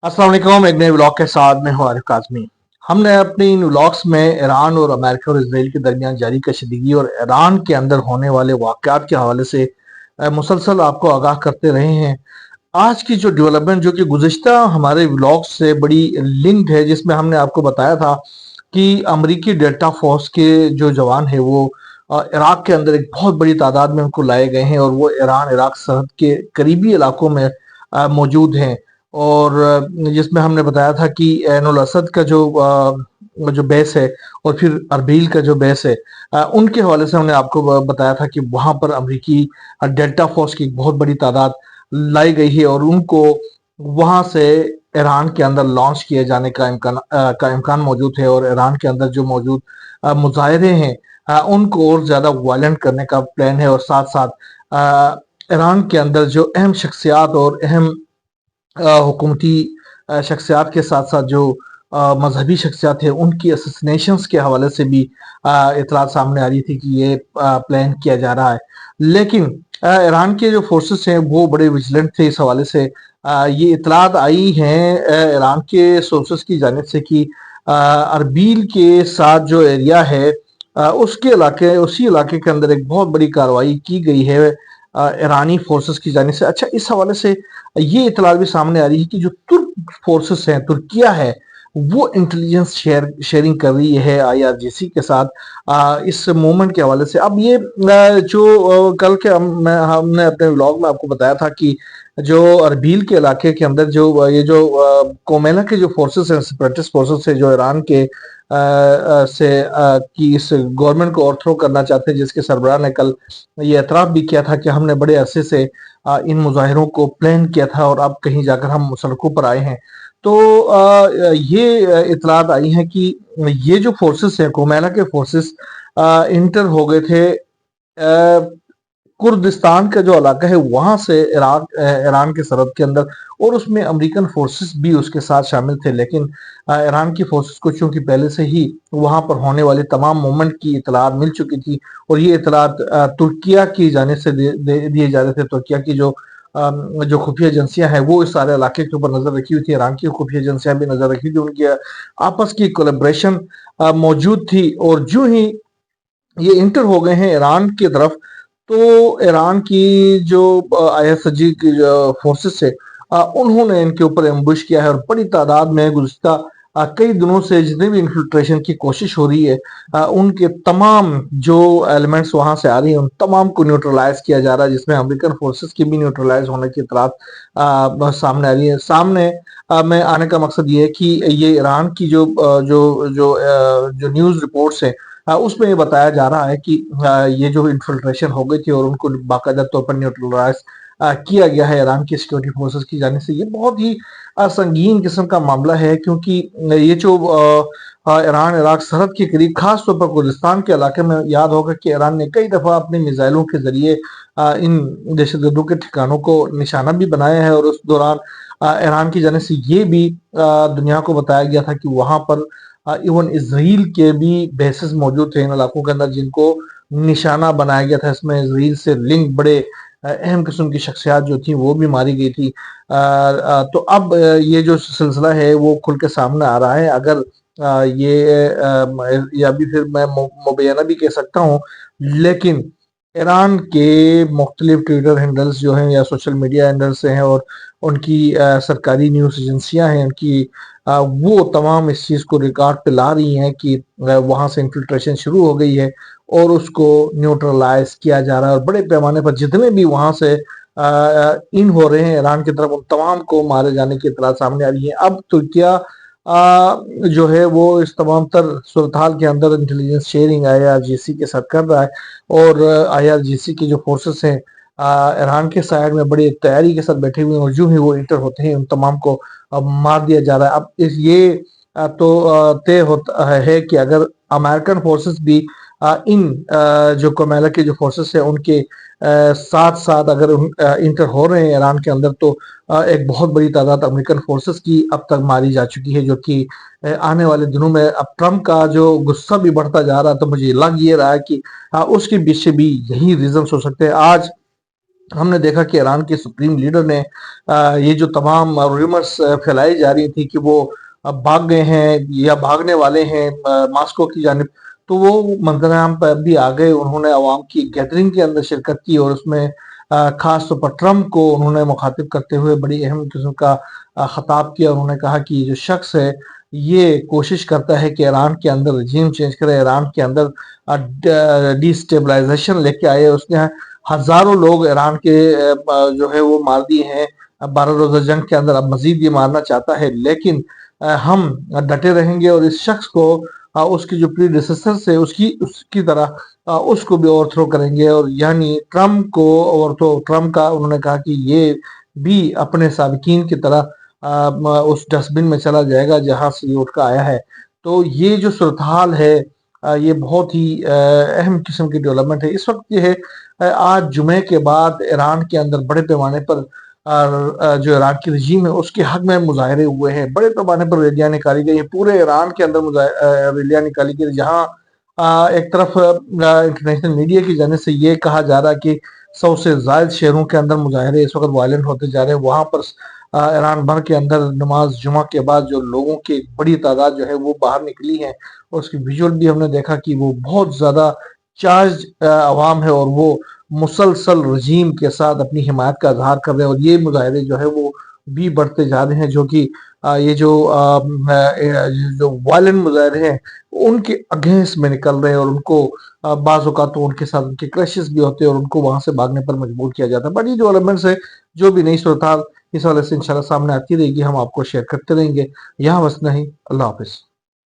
अस्सलाम वालेकुम। एक नए व्लॉग के साथ मैं हूं आरिफ काज़मी। हमने अपने इन व्लॉग्स में ईरान और अमेरिका और इसराइल के दरमियान जारी कशीदगी और ईरान के अंदर होने वाले वाक़यात के हवाले से मुसलसल आपको आगाह करते रहे हैं। आज की जो डेवलपमेंट जो कि गुज़िश्ता हमारे व्लॉग्स से बड़ी लिंक्ड है, जिसमें हमने आपको बताया था कि अमरीकी डेल्टा फोर्स के जो जवान है वो इराक के अंदर एक बहुत बड़ी तादाद में उनको लाए गए हैं और वो ईरान इराक सरहद के करीबी इलाकों में मौजूद हैं। और जिसमें हमने बताया था कि ऐनुल असद का जो बेस है और फिर अरबील का जो बेस है, उनके हवाले से हमने आपको बताया था कि वहां पर अमरीकी डेल्टा फोर्स की एक बहुत बड़ी तादाद लाई गई है और उनको वहां से ईरान के अंदर लॉन्च किए जाने का इम्कान मौजूद है। और ईरान के अंदर जो मौजूद मुजाहिरे हैं, उनको और ज्यादा वायलेंट करने का प्लान है। और साथ साथ ईरान के अंदर जो अहम शख्सियात और अहम हुकूमती शख्सियात के साथ साथ जो मजहबी शख्सियात है, उनकी असैसिनेशंस के हवाले से भी इतलात सामने आ रही थी कि ये प्लान किया जा रहा है। लेकिन ईरान के जो फोर्सेस हैं वो बड़े विजिलेंट थे इस हवाले से। ये इतलात आई हैं ईरान के सोर्सेस की जानिब से कि अरबील के साथ जो एरिया है, उसी इलाके के अंदर एक बहुत बड़ी कार्रवाई की गई है ईरानी फोर्सेस की जानिब से। अच्छा, इस हवाले से ये इतलात भी सामने आ रही है कि जो तुर्क फोर्सेस हैं, तुर्किया है, वो इंटेलिजेंस शेयरिंग कर रही है आईआरजीसी के साथ इस मूवमेंट के हवाले से। अब ये कल के हमने अपने व्लॉग में आपको बताया था कि जो अरबील के इलाके के अंदर जो ये जो कोमेला के जो फोर्सेस हैं, सेपरेटिस्ट फोर्सेस है, जो ईरान के की इस गवर्नमेंट को ओवरथ्रो करना चाहते हैं, जिसके सरबराह ने कल ये एतराफ़ भी किया था कि हमने बड़े अरसे से इन मुजाहिरों को प्लान किया था और अब कहीं जाकर हम सड़कों पर आए हैं। तो ये इतलात आई हैं कि ये जो फोर्सेस हैं, कोमेला के फोर्सेस इंटर हो गए थे कुर्दिस्तान का जो इलाका है वहां से ईरान के सरहद के अंदर, और उसमें अमेरिकन फोर्सेस भी उसके साथ शामिल थे। लेकिन ईरान की फोर्सेस को चूंकि पहले से ही वहां पर होने वाले तमाम मूवमेंट की इतलात मिल चुकी थी और ये इतलात तुर्किया की जानिब से दिए जा रहे थे। तुर्किया की जो खुफिया एजेंसियां हैं वो इस सारे इलाके के ऊपर नजर रखी हुई थी, ईरान की खुफिया एजेंसियां भी नजर रखी थी, उनकी आपस की कोलेब्रेशन मौजूद थी। और जो ही ये इंटर हो गए हैं ईरान की तरफ, तो ईरान की जो आईएसजी की जो फोर्सेस है, उन्होंने इनके ऊपर एम्बुश किया है और बड़ी तादाद में गुज़िश्ता कई दिनों से जितने भी इन्फिल्ट्रेशन की कोशिश हो रही है, उनके तमाम जो एलिमेंट्स वहां से आ रही हैं उन तमाम को न्यूट्रलाइज किया जा रहा है, जिसमें अमेरिकन फोर्सेस की भी न्यूट्रलाइज होने की इतलात सामने आ रही है। सामने में आने का मकसद ये है कि ये ईरान की जो न्यूज़ रिपोर्ट्स हैं, उसमें ये बताया जा रहा है कि ये जो इन्फिल्ट्रेशन हो गई थी और उनको बाकायदा तौर पर न्यूट्रलाइज किया गया है ईरान की सिक्योरिटी फोर्सेस की जाने से। ये बहुत ही संगीन किस्म का मामला है, क्योंकि ये जो ईरान इराक सरहद के करीब खास तौर पर कुर्दिस्तान के इलाके में, याद होगा कि ईरान ने कई दफा अपनी मिसाइलों के जरिए इन दहशतगर्दों के ठिकानों को निशाना भी बनाया है। और उस दौरान ईरान की जाने से ये भी दुनिया को बताया गया था कि वहां पर इवन इसराइल के भी बेसिस मौजूद थे इन इलाकों के अंदर, जिनको निशाना बनाया गया था। इसमें इसराइल से लिंक बड़े अहम किस्म की शख्सियात जो थी वो भी मारी गई थी। तो अब ये जो सिलसिला है वो खुल के सामने आ रहा है। अगर या भी फिर मैं मुबैना भी कह सकता हूँ, लेकिन ईरान के मुख्तलिफ ट्विटर हैंडल्स जो हैं या सोशल मीडिया हैंडल्स हैं और उनकी सरकारी न्यूज़ एजेंसियां हैं, उनकी वो तमाम इस चीज़ को रिकॉर्ड पे ला रही हैं कि वहां से इन्फिल्ट्रेशन शुरू हो गई है और उसको न्यूट्रलाइज किया जा रहा है। और बड़े पैमाने पर जितने भी वहां से इन हो रहे हैं ईरान की तरफ, उन तमाम को मारे जाने की इतला सामने आ रही है। अब तुर्किया जो है वो इस तमाम तर सूरत हाल के अंदर इंटेलिजेंस शेयरिंग आईआरजीसी के साथ कर रहा है और आईआरजीसी की जो फोर्सेस हैं ईरान के साइड में बड़ी तैयारी के साथ बैठे हुए हैं और जो ही वो इंटर होते हैं उन तमाम को मार दिया जा रहा है। अब ये तय होता है कि अगर अमेरिकन फोर्सेस भी इन जो कोमेला के जो फोर्सेस है उनके साथ साथ अगर इंटर हो रहे हैं ईरान के अंदर, तो एक बहुत बड़ी तादाद अमेरिकन फोर्सेस की अब तक मारी जा चुकी है, जो कि आने वाले दिनों में अब ट्रम्प का जो गुस्सा भी बढ़ता जा रहा है, तो मुझे लग ये रहा है कि उसके पीछे भी यही रीजंस हो सकते हैं। आज ہم نے دیکھا کہ ایران کے سپریم لیڈر نے یہ جو تمام ریومرز پھیلائی جا رہی تھی کہ وہ بھاگ گئے ہیں یا بھاگنے والے ہیں ماسکو کی جانب، تو وہ منظر عام پر بھی آ گئے. انہوں نے عوام کی گیدرنگ کے اندر شرکت کی اور اس میں خاص طور پر ٹرمپ کو انہوں نے مخاطب کرتے ہوئے بڑی اہم قسم کا خطاب کیا. انہوں نے کہا کہ یہ جو شخص ہے یہ کوشش کرتا ہے کہ ایران کے اندر رجیم چینج کرے، ایران کے اندر ڈی اسٹیبلائزیشن لے کے آئے. اس نے ہزاروں لوگ ایران کے جو ہے وہ مار دیے ہیں 12 روزہ جنگ کے اندر. اب مزید یہ مارنا چاہتا ہے، لیکن ہم ڈٹے رہیں گے اور اس شخص کو اس کی جو پری ڈیسیسر سے اس کی طرح اس کو بھی اوور تھرو کریں گے. اور یعنی ٹرمپ کو اوور تھرو، ٹرمپ کا انہوں نے کہا کہ یہ بھی اپنے سابقین کی طرح اس ڈسٹ بن میں چلا جائے گا جہاں سے یہ اٹھ کر آیا ہے. تو یہ جو صورتحال ہے یہ بہت ہی اہم قسم کی ڈیولپمنٹ ہے اس وقت. یہ ہے آج جمعے کے بعد ایران کے اندر بڑے پیمانے پر جو ایران کی رجیم ہے اس کے حق میں مظاہرے ہوئے ہیں، بڑے پیمانے پر ریلیاں نکالی گئی ہیں، پورے ایران کے اندر ریلیاں نکالی گئی، جہاں ایک طرف انٹرنیشنل میڈیا کی جانب سے یہ کہا جا رہا ہے کہ 100 سے زائد شہروں کے اندر مظاہرے اس وقت وائلنٹ ہوتے جا رہے ہیں. وہاں پر ایران بھر کے اندر نماز جمعہ کے بعد جو لوگوں کی بڑی تعداد جو ہے وہ باہر نکلی ہے، اور اس کی ویژول بھی ہم نے دیکھا کہ وہ بہت زیادہ چارج عوام ہے اور وہ مسلسل رجیم کے ساتھ اپنی حمایت کا اظہار کر رہے ہیں. اور یہ مظاہرے جو ہے وہ بھی بڑھتے جا رہے ہیں، جو کہ یہ جو وائلنٹ مظاہرے ہیں ان کے اگینسٹ میں نکل رہے ہیں، اور ان کو بعض اوقات تو ان کے ساتھ ان کے کریشز بھی ہوتے ہیں اور ان کو وہاں سے بھاگنے پر مجبور کیا جاتا ہے. بڑی ڈیولپمنٹس ہے، جو بھی نئی صورتحال اس حوالے سے انشاءاللہ سامنے آتی رہے گی ہم آپ کو شیئر کرتے رہیں گے. یہاں بس نہیں، اللہ حافظ.